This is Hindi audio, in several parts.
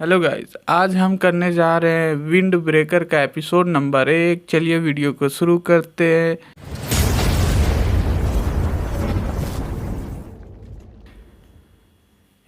हेलो गाइस, आज हम करने जा रहे हैं विंड ब्रेकर का एपिसोड नंबर 1। चलिए वीडियो को शुरू करते हैं।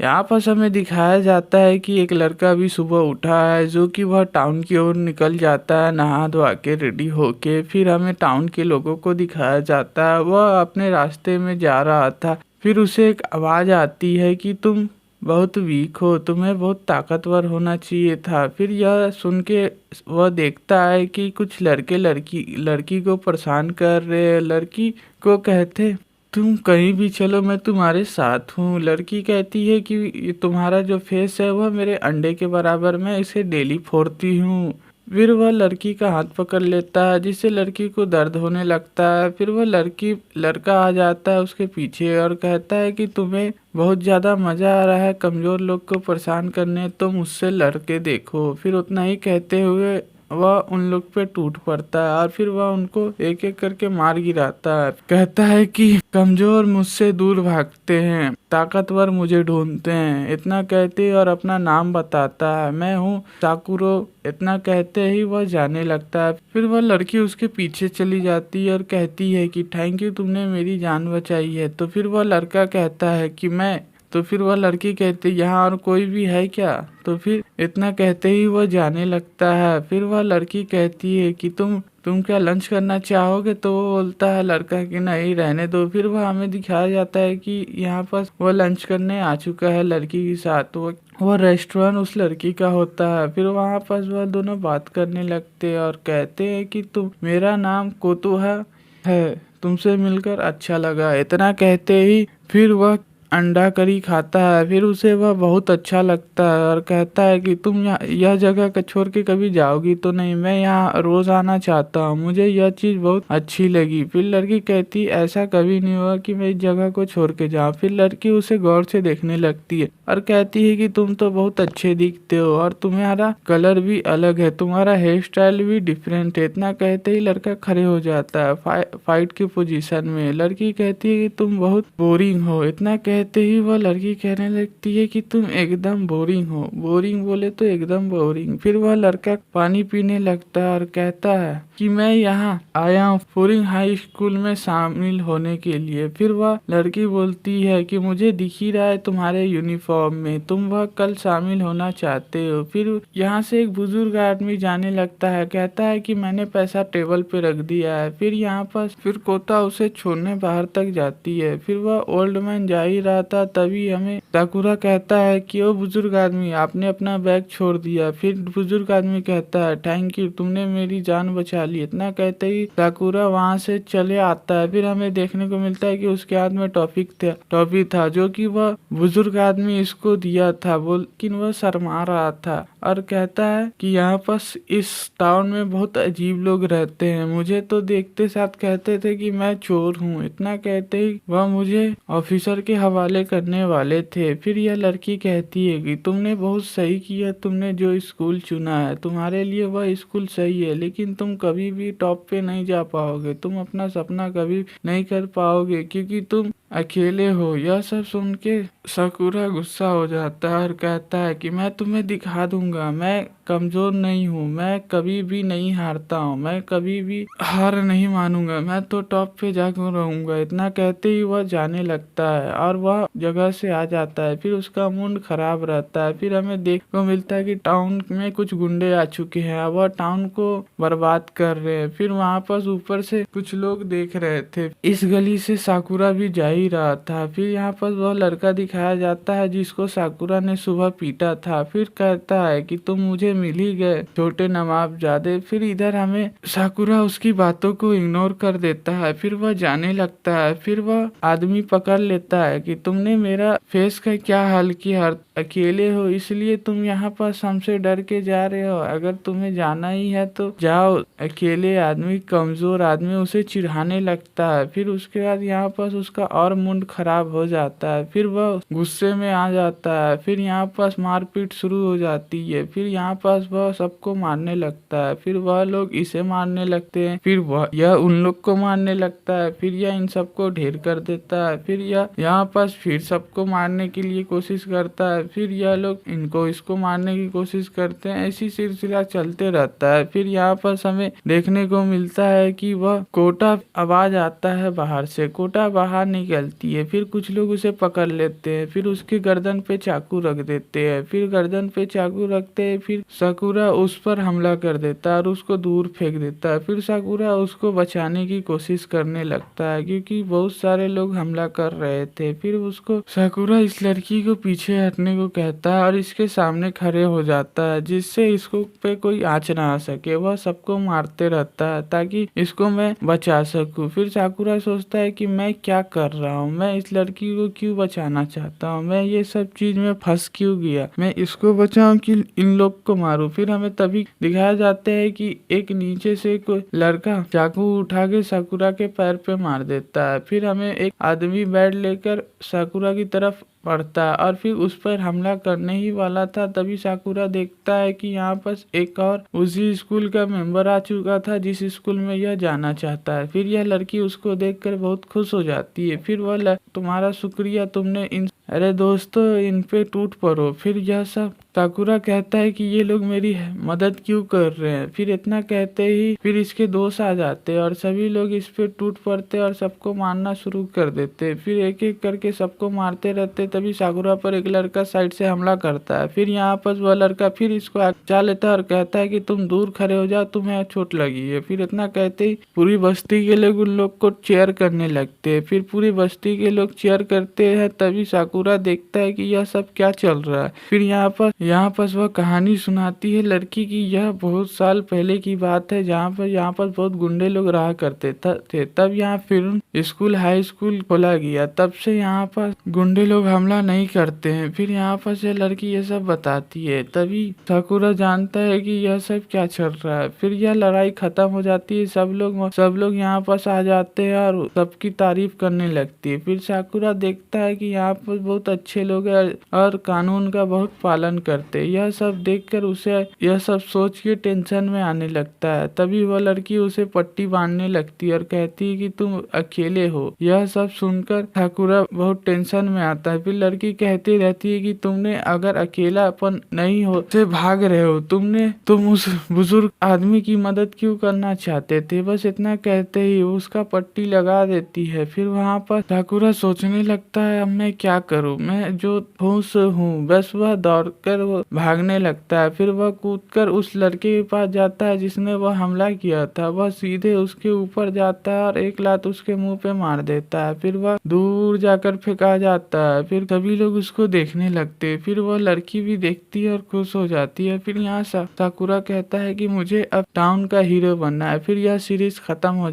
यहाँ पर हमें दिखाया जाता है कि एक लड़का अभी सुबह उठा है, जो कि वह टाउन की ओर निकल जाता है नहा धोआ के रेडी होके। फिर हमें टाउन के लोगों को दिखाया जाता है, वह अपने रास्ते में जा रहा था। फिर उसे एक आवाज़ आती है कि तुम बहुत वीक हो, तुम्हें बहुत ताकतवर होना चाहिए था। फिर यह सुन के वह देखता है कि कुछ लड़के लड़की को परेशान कर रहे हैं। लड़की को कहते, तुम कहीं भी चलो, मैं तुम्हारे साथ हूँ। लड़की कहती है कि ये तुम्हारा जो फेस है वह मेरे अंडे के बराबर, मैं इसे डेली फोड़ती हूँ। फिर वह लड़की का हाथ पकड़ लेता है, जिससे लड़की को दर्द होने लगता है। फिर वह लड़का आ जाता है उसके पीछे और कहता है कि तुम्हें बहुत ज़्यादा मज़ा आ रहा है कमज़ोर लोग को परेशान करने, तो मुझसे लड़ के देखो। फिर उतना ही कहते हुए वह उन लोग पे टूट पड़ता है और फिर वह उनको एक एक करके मार गिराता है। कहता है कि कमजोर मुझसे दूर भागते हैं, ताकतवर मुझे ढूंढते हैं। इतना कहते और अपना नाम बताता है, मैं हूँ साकुरो। इतना कहते ही वह जाने लगता है। फिर वह लड़की उसके पीछे चली जाती है और कहती है कि थैंक यू, तुमने मेरी जान बचाई है। तो फिर वह लड़का कहता है कि मैं। तो फिर वह लड़की कहती, यहाँ और कोई भी है क्या? तो फिर इतना कहते ही वह जाने लगता है। फिर वह लड़की कहती है कि तुम क्या लंच करना चाहोगे? तो वो बोलता है लड़का कि नहीं, रहने दो। फिर वह हमें दिखाया जाता है कि यहाँ पर वह लंच करने आ चुका है लड़की के साथ। वह रेस्टोरेंट उस लड़की का होता है। फिर वहाँ पर वह दोनों बात करने लगते हैं और कहते हैं कि मेरा नाम कोतुहा है, तुमसे मिलकर अच्छा लगा। इतना कहते ही फिर वह अंडा करी खाता है। फिर उसे वह बहुत अच्छा लगता है और कहता है कि तुम यह जगह का छोड़ के कभी जाओगी तो नहीं, मैं यहाँ रोज आना चाहता हूँ, मुझे यह चीज बहुत अच्छी लगी। फिर लड़की कहती, ऐसा कभी नहीं हुआ कि मैं इस जगह को छोड़ के जाऊँ। फिर लड़की उसे गौर से देखने लगती है और कहती है कि तुम तो बहुत अच्छे दिखते हो और तुम्हारा कलर भी अलग है, तुम्हारा हेयर स्टाइल भी डिफरेंट है। इतना कहते ही लड़का खड़े हो जाता है फाइट की पोजीशन में। लड़की कहती है कि तुम बहुत बोरिंग हो। इतना कहते ही वह लड़की कहने लगती है कि तुम एकदम बोरिंग हो। बोरिंग बोले तो एकदम बोरिंग। फिर वह लड़का पानी पीने लगता है और कहता है कि मैं यहाँ आया हूँ फोरिंग हाई स्कूल में शामिल होने के लिए। फिर वह लड़की बोलती है कि मुझे दिख ही रहा है तुम्हारे यूनिफॉर्म में, तुम वह कल शामिल होना चाहते हो। फिर यहाँ से एक बुजुर्ग आदमी जाने लगता है, कहता है कि मैंने पैसा टेबल पे रख दिया है। फिर यहाँ पर फिर कोता उसे छोड़ने बाहर तक जाती है। फिर वह ओल्ड मैन जा ही रहा था, तभी हमें साकुरा कहता है कि ओ बुजुर्ग आदमी, आपने अपना बैग छोड़ दिया। फिर बुजुर्ग आदमी कहता है थैंक यू, तुमने मेरी जान बचा ली। इतना कहते ही साकुरा वहाँ से चले आता है। फिर हमें देखने को मिलता है कि उसके हाथ में टॉफी था जो कि वह बुजुर्ग आदमी इसको दिया था, लेकिन वह शर्मा रहा था और कहता है कि यहाँ पर इस टाउन में बहुत अजीब लोग रहते हैं, मुझे तो देखते साथ कहते थे कि मैं चोर हूँ। इतना कहते ही वह मुझे ऑफिसर के हवाले करने वाले थे। फिर यह लड़की कहती है कि तुमने बहुत सही किया, तुमने जो स्कूल चुना है तुम्हारे लिए वह स्कूल सही है, लेकिन तुम कभी भी टॉप पे नहीं जा पाओगे, तुम अपना सपना कभी नहीं कर पाओगे क्योंकि तुम अकेले हो। यह सब सुन के साकुरा गुस्सा हो जाता है और कहता है कि मैं तुम्हें दिखा दूंगा, मैं कमजोर नहीं हूँ, मैं कभी भी नहीं हारता हूँ, मैं कभी भी हार नहीं मानूंगा, मैं तो टॉप पे जाकर रहूंगा। इतना कहते ही वह जाने लगता है और वह जगह से आ जाता है। फिर उसका मूड खराब रहता है। फिर हमें देखने को मिलता है कि टाउन में कुछ गुंडे आ चुके हैं, वह टाउन को बर्बाद कर रहे हैं। फिर वहाँ पर ऊपर से कुछ लोग देख रहे थे। इस गली से साकुरा भी जा ही रहा था। फिर यहाँ पर वह लड़का दिखाया जाता है जिसको साकुरा ने सुबह पीटा था। फिर कहता है कि तुम मुझे मिल ही गए छोटे नवाबजादे। फिर इधर हमें साकुरा उसकी बातों को इग्नोर कर देता है। फिर वह जाने लगता है। फिर वह आदमी पकड़ लेता है कि तुमने मेरा फेस का क्या हाल किया, अकेले हो इसलिए तुम यहाँ पर हमसे डर के जा रहे हो, अगर तुम्हें जाना ही है तो जाओ। अकेले आदमी, कमजोर आदमी उसे चिढ़ाने लगता है। फिर उसके बाद यहाँ पर उसका और मूड खराब हो जाता है। फिर वह गुस्से में आ जाता है। फिर यहाँ पर मारपीट शुरू हो जाती है। फिर यहाँ पर वह सबको मारने लगता है। फिर वह लोग इसे मारने लगते हैं। फिर वह यह उन लोग को मारने लगता है। फिर यह इन सबको ढेर कर देता है। फिर यह यहाँ पर फिर सबको मारने के लिए कोशिश करता है। फिर यह लोग इसको मारने की कोशिश करते हैं। ऐसी सिलसिला चलते रहता है। फिर यहाँ पर हमें देखने को मिलता है कि वह कोटा आवाज आता है बाहर से, कोटा बाहर निकलती है। फिर कुछ लोग उसे पकड़ लेते हैं, फिर उसके गर्दन पे चाकू रख देते हैं। फिर गर्दन पे चाकू रखते हैं, फिर साकुरा उस पर हमला कर देता है और उसको दूर फेंक देता है। फिर साकुरा उसको बचाने की कोशिश करने लगता है क्योंकि बहुत सारे लोग हमला कर रहे थे। फिर उसको साकुरा इस लड़की को पीछे हटने को कहता है और इसके सामने खड़े हो जाता है, जिससे इसको पे कोई आँच ना आ सके। वह सबको मारते रहता है ताकि इसको मैं बचा सकूं। फिर साकुरा सोचता है कि मैं क्या कर रहा हूँ, मैं इस लड़की को क्यों बचाना चाहता हूँ, मैं ये सब चीज में फंस क्यों गया, मैं इसको बचाऊं कि इन लोग को मारूं। फिर हमें तभी दिखाया जाता है कि एक नीचे से कोई लड़का चाकू उठा के साकुरा के पैर पे मार देता है। फिर हमें एक आदमी बैट लेकर साकुरा की तरफ पड़ता है और फिर उस पर हमला करने ही वाला था। तभी साकुरा देखता है कि यहाँ पर एक और उसी स्कूल का मेंबर आ चुका था जिस स्कूल में यह जाना चाहता है। फिर यह लड़की उसको देखकर बहुत खुश हो जाती है। फिर वह तुम्हारा शुक्रिया, तुमने इन अरे दोस्तों इन पे टूट पड़ो। फिर यह सब साकुरा कहता है कि ये लोग मेरी मदद क्यों कर रहे हैं। फिर इतना कहते ही फिर इसके दोस्त आ जाते हैं और सभी लोग इस पे टूट पड़ते और सबको मारना शुरू कर देते। फिर एक एक करके सबको मारते रहते। तभी साकुरा पर एक लड़का साइड से हमला करता है। फिर यहाँ पर वह लड़का फिर इसको बचा लेता है और कहता है कि तुम दूर खड़े हो जाओ, तुम्हें चोट लगी है। फिर इतना कहते ही पूरी बस्ती के लोग उन लोग को चेयर करने लगते हैं। फिर पूरी बस्ती के लोग चेयर करते हैं। तभी साकुरा देखता है कि यह सब क्या चल रहा है। फिर यहाँ पर वह कहानी सुनाती है लड़की की। यह बहुत साल पहले की बात है जहाँ पर बहुत गुंडे लोग रहा करते थे। तब यहाँ फिर स्कूल हाई स्कूल खोला गया। तब से यहाँ पर गुंडे लोग हमला नहीं करते हैं। फिर यहाँ पर से लड़की ये सब बताती है। तभी साकुरा जानता है कि यह सब क्या चल रहा है। फिर यह लड़ाई खत्म हो जाती है। सब लोग यहाँ पर आ जाते हैं और सबकी तारीफ करने लगती है। फिर साकुरा देखता है कि यहाँ पर बहुत अच्छे लोग हैं और कानून का बहुत पालन करते। यह सब देखकर उसे यह सब सोच के टेंशन में आने लगता है। तभी वह लड़की उसे पट्टी बांधने लगती है और कहती है कि तुम अकेले हो। यह सब सुनकर साकुरा बहुत टेंशन में आता है। फिर लड़की कहती रहती है कि तुमने अगर अकेलापन नहीं हो से भाग रहे हो, तुम उस बुजुर्ग आदमी की मदद क्यों करना चाहते थे। बस इतना कहते ही उसका पट्टी लगा देती है। फिर वहाँ पर साकुरा सोचने लगता है अब मैं क्या करूँ, मैं जो होश हूँ। बस वह दौड़कर वो भागने लगता है। फिर वह कूदकर उस लड़के के पास जाता है जिसने वह हमला किया था। वह सीधे उसके ऊपर जाता है और एक लात उसके मुंह पे मार देता है। फिर वह दूर जाकर फेंका जाता है। फिर सभी लोग उसको देखने लगते हैं। फिर वह लड़की भी देखती है और खुश हो जाती है। फिर यहाँ साकुरा कहता है कि मुझे अब टाउन का हीरो बनना है। फिर यह सीरीज खत्म हो